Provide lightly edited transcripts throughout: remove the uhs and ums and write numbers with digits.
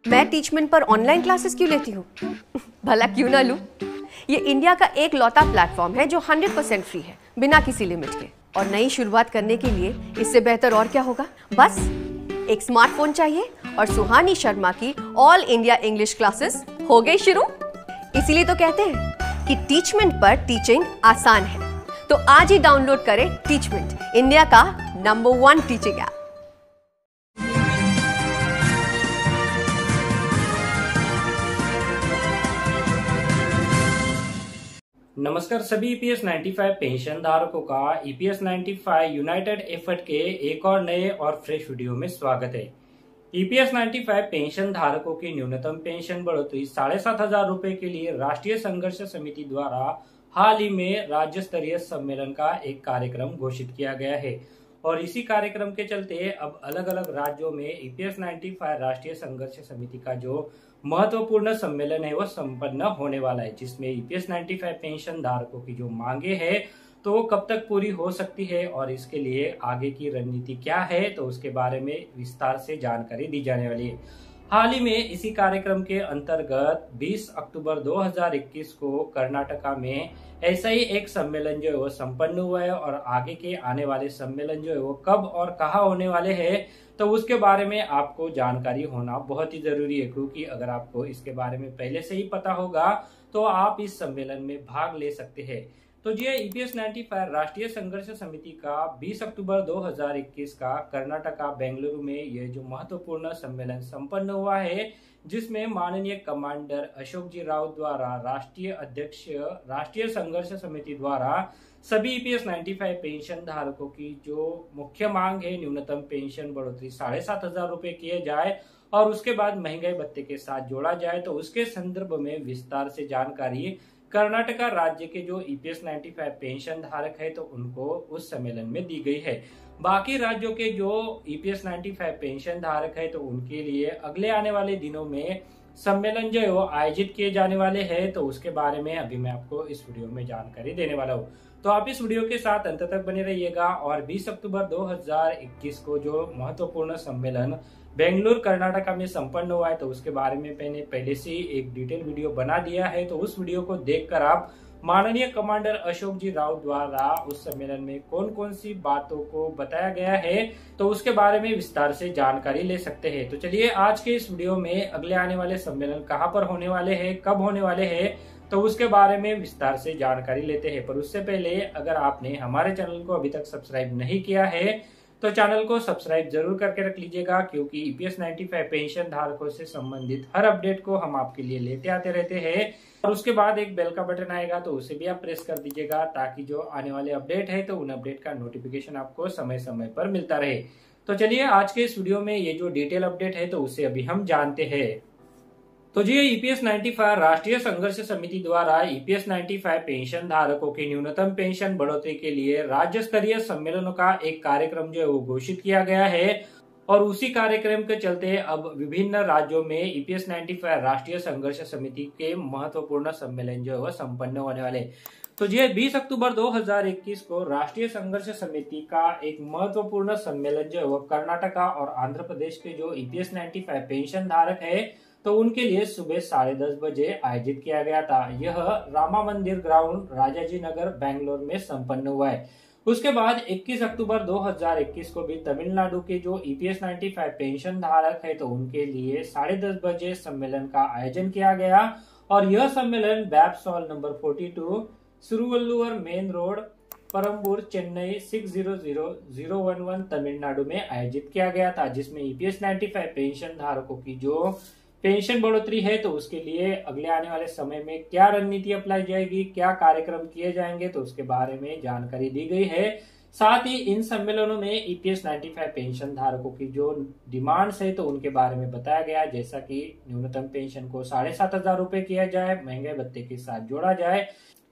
मैं टीचमेंट पर online classes क्यों लेती हूँ? भला क्यों ना लूँ? ये इंडिया का एक लौता प्लेटफॉर्म है जो 100% फ्री है, बिना किसी लिमिट के। और नई शुरुआत करने के लिए इससे बेहतर और क्या होगा? बस एक स्मार्टफोन चाहिए और सुहानी शर्मा की ऑल इंडिया इंग्लिश क्लासेस हो गई शुरू। इसीलिए तो कहते हैं कि टीचमेंट पर टीचिंग आसान है। तो आज ही डाउनलोड करें टीचमेंट, इंडिया का नंबर 1 टीचिंग ऐप। नमस्कार सभी ईपीएस 95 पेंशन धारकों का ईपीएस 95 यूनाइटेड एफर्ट के एक और नए और फ्रेश वीडियो में स्वागत है। ईपीएस 95 पेंशन धारकों की न्यूनतम पेंशन बढ़ोतरी 7,500 रुपए के लिए राष्ट्रीय संघर्ष समिति द्वारा हाल ही में राज्य स्तरीय सम्मेलन का एक कार्यक्रम घोषित किया गया है और इसी कार्यक्रम के चलते अब अलग अलग राज्यों में ईपीएस 95 राष्ट्रीय संघर्ष समिति का जो महत्वपूर्ण सम्मेलन है वो संपन्न होने वाला है, जिसमें ईपीएस 95 पेंशन धारकों की जो मांगे है तो वो कब तक पूरी हो सकती है और इसके लिए आगे की रणनीति क्या है, तो उसके बारे में विस्तार से जानकारी दी जाने वाली है। हाल ही में इसी कार्यक्रम के अंतर्गत 20 अक्टूबर 2021 को कर्नाटका में ऐसा ही एक सम्मेलन जो है वो संपन्न हुआ है और आगे के आने वाले सम्मेलन जो है वो कब और कहाँ होने वाले हैं तो उसके बारे में आपको जानकारी होना बहुत ही जरूरी है, क्योंकि अगर आपको इसके बारे में पहले से ही पता होगा तो आप इस सम्मेलन में भाग ले सकते हैं। तो ये ईपीएस 95 राष्ट्रीय संघर्ष समिति का 20 अक्टूबर 2021 का कर्नाटका बेंगलुरु में ये जो महत्वपूर्ण सम्मेलन संपन्न हुआ है, जिसमें माननीय कमांडर अशोक जी राउत द्वारा राष्ट्रीय अध्यक्ष राष्ट्रीय संघर्ष समिति द्वारा सभी ईपीएस 95 पेंशन धारकों की जो मुख्य मांग है न्यूनतम पेंशन बढ़ोतरी 7,500 रुपए किए जाए और उसके बाद महंगाई भत्ते के साथ जोड़ा जाए, तो उसके संदर्भ में विस्तार से जानकारी कर्नाटका राज्य के जो ईपीएस 95 पेंशन धारक है तो उनको उस सम्मेलन में दी गई है। बाकी राज्यों के जो ईपीएस 95 पेंशन धारक है तो उनके लिए अगले आने वाले दिनों में सम्मेलन जो है वो आयोजित किए जाने वाले हैं, तो उसके बारे में अभी मैं आपको इस वीडियो में जानकारी देने वाला हूँ। तो आप इस वीडियो के साथ अंत तक बने रहिएगा और 20 अक्टूबर 2021 को जो महत्वपूर्ण सम्मेलन बेंगलुरु कर्नाटका में संपन्न हुआ है तो उसके बारे में मैंने पहले से ही एक डिटेल वीडियो बना दिया है, तो उस वीडियो को देखकर आप माननीय कमांडर अशोक जी राउत द्वारा उस सम्मेलन में कौन कौन सी बातों को बताया गया है तो उसके बारे में विस्तार से जानकारी ले सकते हैं। तो चलिए आज के इस वीडियो में अगले आने वाले सम्मेलन कहाँ पर होने वाले हैं, कब होने वाले हैं, तो उसके बारे में विस्तार से जानकारी लेते हैं। पर उससे पहले अगर आपने हमारे चैनल को अभी तक सब्सक्राइब नहीं किया है तो चैनल को सब्सक्राइब जरूर करके रख लीजिएगा, क्योंकि ईपीएस 95 पेंशन धारकों से संबंधित हर अपडेट को हम आपके लिए लेते आते रहते हैं। और उसके बाद एक बेल का बटन आएगा तो उसे भी आप प्रेस कर दीजिएगा, ताकि जो आने वाले अपडेट है तो उन अपडेट का नोटिफिकेशन आपको समय समय पर मिलता रहे। तो चलिए आज के इस वीडियो में ये जो डिटेल अपडेट है तो उसे अभी हम जानते हैं। तो जी ईपीएस 95 राष्ट्रीय संघर्ष समिति द्वारा ईपीएस 95 पेंशन धारकों की न्यूनतम पेंशन बढ़ोतरी के लिए राज्य स्तरीय सम्मेलनों का एक कार्यक्रम जो है वो घोषित किया गया है और उसी कार्यक्रम के चलते अब विभिन्न राज्यों में ईपीएस 95 राष्ट्रीय संघर्ष समिति के महत्वपूर्ण सम्मेलन जो है वो संपन्न होने वाले। तो जी 20 अक्टूबर 2021 को राष्ट्रीय संघर्ष समिति का एक महत्वपूर्ण सम्मेलन जो है वो कर्नाटका और आंध्र प्रदेश के जो ईपीएस 95 पेंशन धारक है तो उनके लिए सुबह 10:30 बजे आयोजित किया गया था। यह रामा मंदिर ग्राउंड राजाजी नगर बेंगलोर में संपन्न हुआ है। उसके बाद 21 अक्टूबर 2021 को भी तमिलनाडु के जो ईपीएस 95 पेंशन धारक है तो उनके लिए 10:30 बजे सम्मेलन का आयोजन किया गया और यह सम्मेलन BAPS hall number 42 Thiruvalluvar main road Perambur Chennai 600011 Tamil Nadu में आयोजित किया गया था, जिसमें ईपीएस 95 पेंशन धारकों की जो पेंशन बढ़ोतरी है तो उसके लिए अगले आने वाले समय में क्या रणनीति अपनाई जाएगी, क्या कार्यक्रम किए जाएंगे तो उसके बारे में जानकारी दी गई है। साथ ही इन सम्मेलनों में ईपीएस 95 पेंशन धारकों की जो डिमांड्स है तो उनके बारे में बताया गया, जैसा कि न्यूनतम पेंशन को 7,500 रुपए किया जाए, महंगाई भत्ते के साथ जोड़ा जाए,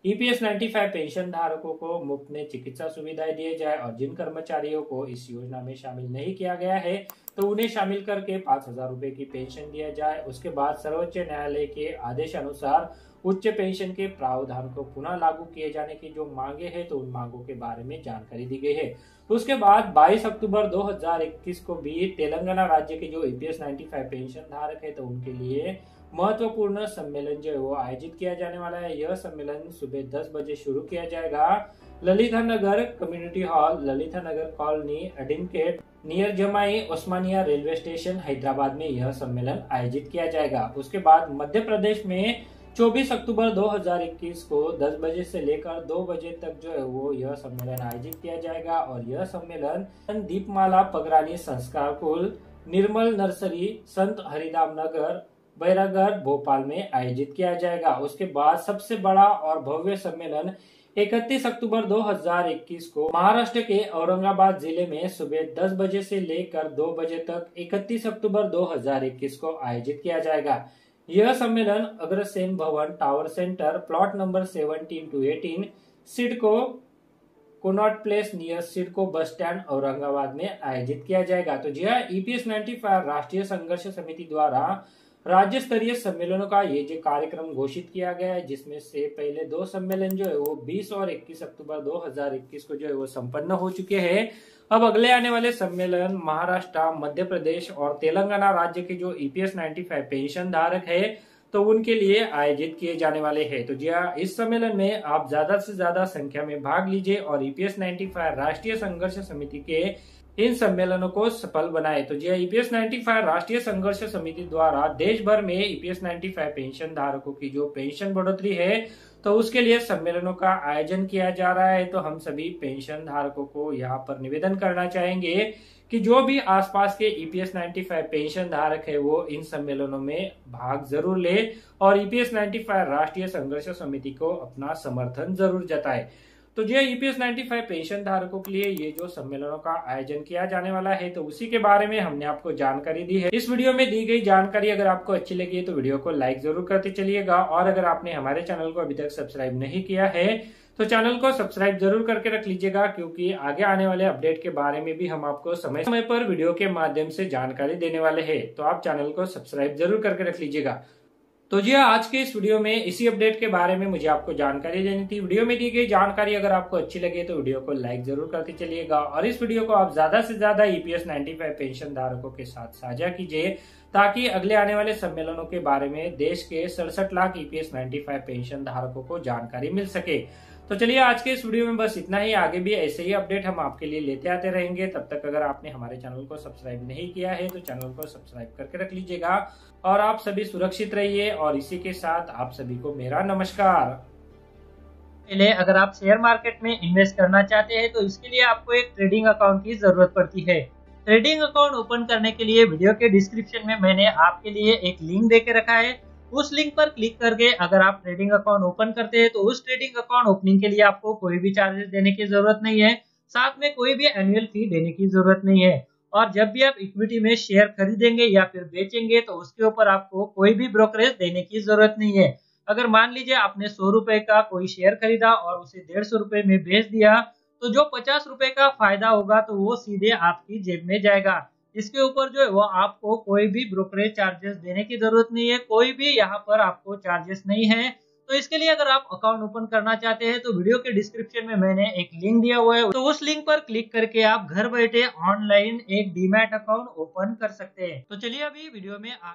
ईपीएस 95 पेंशन धारकों को मुफ्त में चिकित्सा सुविधाएं दिए जाए और जिन कर्मचारियों को इस योजना में शामिल नहीं किया गया है तो उन्हें शामिल करके 5,000 रुपए की पेंशन दिया जाए। उसके बाद सर्वोच्च न्यायालय के आदेश अनुसार उच्च पेंशन के प्रावधान को पुनः लागू किए जाने की जो मांगे हैं, तो उन मांगों के बारे में जानकारी दी गई है। उसके बाद 22 अक्टूबर 2021 को भी तेलंगाना राज्य के जो ईपीएस 95 पेंशन धारक है, तो उनके लिए महत्वपूर्ण सम्मेलन जो है वो आयोजित किया जाने वाला है। यह सम्मेलन सुबह 10 बजे शुरू किया जाएगा। ललिता नगर कम्युनिटी हॉल, ललिता नगर कॉलोनी, एडिनकेट नियर जमाई ओस्मानिया रेलवे स्टेशन, हैदराबाद में यह सम्मेलन आयोजित किया जाएगा। उसके बाद मध्य प्रदेश में 24 अक्टूबर 2021 को 10 बजे से लेकर 2 बजे तक जो है वो यह सम्मेलन आयोजित किया जाएगा। और यह सम्मेलन दीपमाला पगरानी संस्कार कुल, निर्मल नर्सरी, संत हरिदाम नगर, बैरागढ़, भोपाल में आयोजित किया जाएगा। उसके बाद सबसे बड़ा और भव्य सम्मेलन 31 अक्टूबर 2021 को महाराष्ट्र के औरंगाबाद जिले में सुबह 10 बजे से लेकर 2 बजे तक 31 अक्टूबर 2021 को आयोजित किया जाएगा। यह सम्मेलन Agrasen Bhawan tower centre, plot number 17 to 18, CIDCO Connaught Place near CIDCO bus stand, Aurangabad में आयोजित किया जाएगा। तो जी ईपीएस 95 राष्ट्रीय संघर्ष समिति द्वारा राज्य स्तरीय सम्मेलनों का ये जो कार्यक्रम घोषित किया गया है, जिसमें से पहले 2 सम्मेलन जो है वो 20 और 21 अक्टूबर 2021 को जो है वो संपन्न हो चुके हैं। अब अगले आने वाले सम्मेलन महाराष्ट्र, मध्य प्रदेश और तेलंगाना राज्य के जो ईपीएस 95 पेंशन धारक है, तो उनके लिए आयोजित किए जाने वाले हैं। तो जी हाँ, इस सम्मेलन में आप ज्यादा से ज्यादा संख्या में भाग लीजिए और ईपीएस 95 राष्ट्रीय संघर्ष समिति के इन सम्मेलनों को सफल बनाए। तो जी ईपीएस 95 राष्ट्रीय संघर्ष समिति द्वारा देश भर में ईपीएस 95 पेंशन धारकों की जो पेंशन बढ़ोतरी है, तो उसके लिए सम्मेलनों का आयोजन किया जा रहा है। तो हम सभी पेंशन धारकों को यहाँ पर निवेदन करना चाहेंगे कि जो भी आसपास के ईपीएस 95 पेंशन धारक है वो इन सम्मेलनों में भाग जरूर ले और ईपीएस 95 राष्ट्रीय संघर्ष समिति को अपना समर्थन जरूर जताए। तो जो ईपीएस 95 पेंशन धारकों के लिए ये जो सम्मेलनों का आयोजन किया जाने वाला है, तो उसी के बारे में हमने आपको जानकारी दी है। इस वीडियो में दी गई जानकारी अगर आपको अच्छी लगी है तो वीडियो को लाइक जरूर करते चलिएगा। और अगर आपने हमारे चैनल को अभी तक सब्सक्राइब नहीं किया है तो चैनल को सब्सक्राइब जरूर करके रख लीजिएगा, क्योंकि आगे आने वाले अपडेट के बारे में भी हम आपको समय समय पर वीडियो के माध्यम से जानकारी देने वाले हैं। तो आप चैनल को सब्सक्राइब जरूर करके रख लीजिएगा। तो जी आज के इस वीडियो में इसी अपडेट के बारे में मुझे आपको जानकारी देनी थी। वीडियो में दी गई जानकारी अगर आपको अच्छी लगे तो वीडियो को लाइक जरूर करते चलिएगा और इस वीडियो को आप ज्यादा से ज्यादा ईपीएस 95 पेंशन धारकों के साथ साझा कीजिए, ताकि अगले आने वाले सम्मेलनों के बारे में देश के 67 लाख ईपीएस 95 पेंशन धारकों को जानकारी मिल सके। तो चलिए आज के इस वीडियो में बस इतना ही। आगे भी ऐसे ही अपडेट हम आपके लिए लेते आते रहेंगे। तब तक अगर आपने हमारे चैनल को सब्सक्राइब नहीं किया है तो चैनल को सब्सक्राइब करके रख लीजिएगा और आप सभी सुरक्षित रहिए। और इसी के साथ आप सभी को मेरा नमस्कार। पहले अगर आप शेयर मार्केट में इन्वेस्ट करना चाहते हैं तो इसके लिए आपको एक ट्रेडिंग अकाउंट की जरूरत पड़ती है। ट्रेडिंग अकाउंट ओपन करने के लिए वीडियो के डिस्क्रिप्शन में मैंने आपके लिए एक लिंक देके रखा है। उस लिंक पर क्लिक करके अगर आप ट्रेडिंग अकाउंट ओपन करते हैं तो उस ट्रेडिंग अकाउंट ओपनिंग के लिए आपको कोई भी चार्जेस देने की जरूरत नहीं है, साथ में कोई भी एनुअल फी देने की जरूरत नहीं है। और जब भी आप इक्विटी में शेयर खरीदेंगे या फिर बेचेंगे तो उसके ऊपर आपको कोई भी ब्रोकरेज देने की जरूरत नहीं है। अगर मान लीजिए आपने 100 रुपए का कोई शेयर खरीदा और उसे 150 रुपए में बेच दिया, तो जो 50 रुपए का फायदा होगा तो वो सीधे आपकी जेब में जाएगा। इसके ऊपर जो है वो आपको कोई भी ब्रोकरेज चार्जेस देने की जरूरत नहीं है, कोई भी यहाँ पर आपको चार्जेस नहीं है। तो इसके लिए अगर आप अकाउंट ओपन करना चाहते हैं तो वीडियो के डिस्क्रिप्शन में मैंने एक लिंक दिया हुआ है, तो उस लिंक पर क्लिक करके आप घर बैठे ऑनलाइन एक डीमैट अकाउंट ओपन कर सकते हैं। तो चलिए अभी वीडियो में